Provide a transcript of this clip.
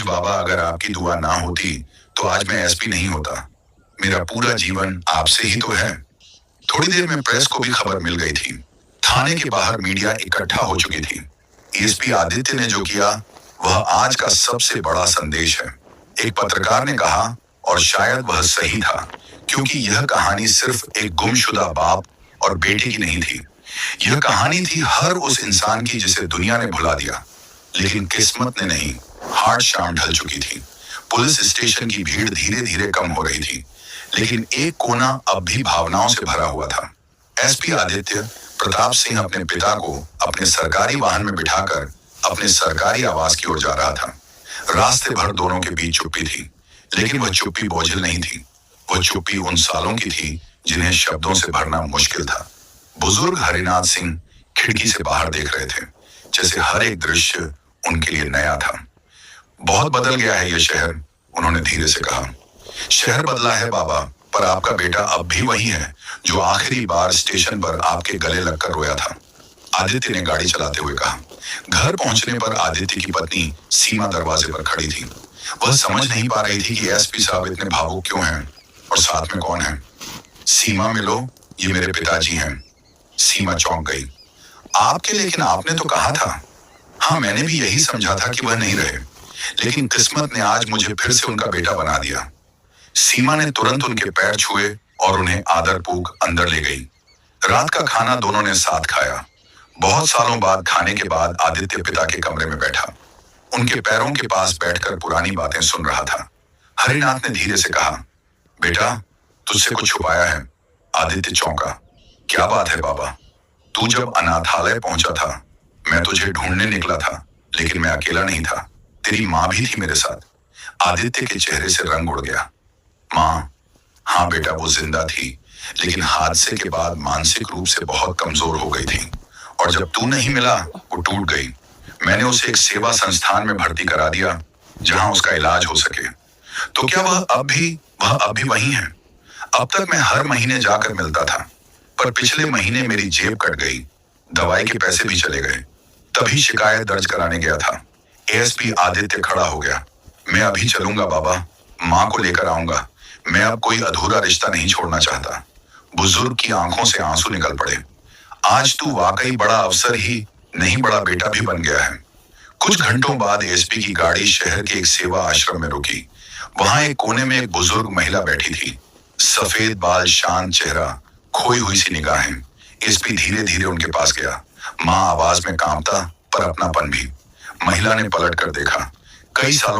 बाबा, अगर आपकी दुआ ना होती तो आज मैं एसपी नहीं होता। मेरा पूरा जीवन आपसे ही तो है। थोड़ी देर में प्रेस को भी खबर मिल गई थी। थाने के बाहर मीडिया इकट्ठा हो चुकी थी। एसपी आदित्य ने जो किया वह आज का सबसे बड़ा संदेश है। एक पत्रकार ने कहा, और शायद वह सही था, क्योंकि यह कहानी सिर्फ एक गुमशुदा बाप और बेटे की नहीं थी। यह कहानी थी हर उस इंसान की जिसे दुनिया ने भुला दिया, लेकिन किस्मत ने नहीं। हार्ड शाम ढल चुकी थी। पुलिस स्टेशन की भीड़ धीरे धीरे कम हो रही थी, लेकिन एक कोना अब भी भावनाओं से भरा हुआ था। एसपी आदित्य प्रताप सिंह अपने पिता को अपने सरकारी वाहन में बिठाकर अपने सरकारी आवास की ओर जा रहा था। रास्ते भर दोनों के बीच चुप्पी थी, लेकिन वह चुप्पी बोझिल नहीं थी। वह चुप्पी उन सालों की थी जिन्हें शब्दों से भरना मुश्किल था। बुजुर्ग हरिनाथ सिंह खिड़की से बाहर देख रहे थे, जैसे हर एक दृश्य उनके लिए नया था। बहुत बदल गया है यह शहर, उन्होंने धीरे से कहा। शहर बदला है बाबा, पर आपका बेटा अब भी वही है जो आखिरी बार स्टेशन पर आपके गले लगकर रोया था, आदित्य ने गाड़ी चलाते हुए कहा। घर पहुंचने पर आदित्य की पत्नी सीमा दरवाजे पर खड़ी थी। वह समझ नहीं पा रही थी कि एसपी साहब इतने भावुक क्यों हैं और साथ में कौन है। सीमा, मिलो, ये मेरे पिताजी हैं। सीमा चौंक गई। आपके, लेकिन आपने तो कहा था। हाँ, मैंने भी यही समझा था कि वह नहीं रहे, लेकिन किस्मत ने आज मुझे फिर से उनका बेटा बना दिया। सीमा ने तुरंत उनके पैर छुए और उन्हें आदरपूर्वक अंदर ले गई। रात का खाना दोनों ने साथ खाया। बहुत सालों बाद खाने के बाद आदित्य पिता के कमरे में बैठा, उनके पैरों के पास बैठकर पुरानी बातें सुन रहा था। हरिनाथ ने धीरे से कहा, बेटा, तुझसे कुछ छुपाया है। आदित्य चौंका। क्या बात है बाबा? तू जब अनाथालय पहुंचा था, मैं तुझे ढूंढने निकला था, लेकिन मैं अकेला नहीं था। तेरी माँ भी थी मेरे साथ। आदित्य के चेहरे से रंग उड़ गया। माँ? हाँ बेटा, वो जिंदा थी, लेकिन हादसे के बाद मानसिक रूप से बहुत कमजोर हो गई थी, और जब तू नहीं मिला वो टूट गई। मैंने उसे एक सेवा संस्थान में भर्ती करा दिया, जहां उसका इलाज हो सके। तो क्या वह अब भी वही है? अब तक मैं हर महीने जाकर मिलता था, पर पिछले महीने मेरी जेब कट गई, दवाई के पैसे भी चले गए। तभी शिकायत दर्ज कराने गया था। एएसपी आदित्य खड़ा हो गया। मैं अभी चलूंगा बाबा, माँ को लेकर आऊंगा। मैं अब कोई अधूरा रिश्ता नहीं छोड़ना चाहता। बुजुर्ग की आंखों से आंसू निकल पड़े। आज तू वाकई बड़ा अफसर ही नहीं, बड़ा बेटा भी बन गया है। कुछ घंटों बाद एसपी की गाड़ी शहर के एक सेवा आश्रम में रुकी। वहां एक कोने में एक बुजुर्ग महिला बैठी थी। सफेद बाल, शांत चेहरा, खोई हुई सी निगाहें। एसपी धीरे धीरे उनके पास गया। माँ आवाज में कांपता, पर अपनापन भी। महिला ने पलट कर देखा। कई सालों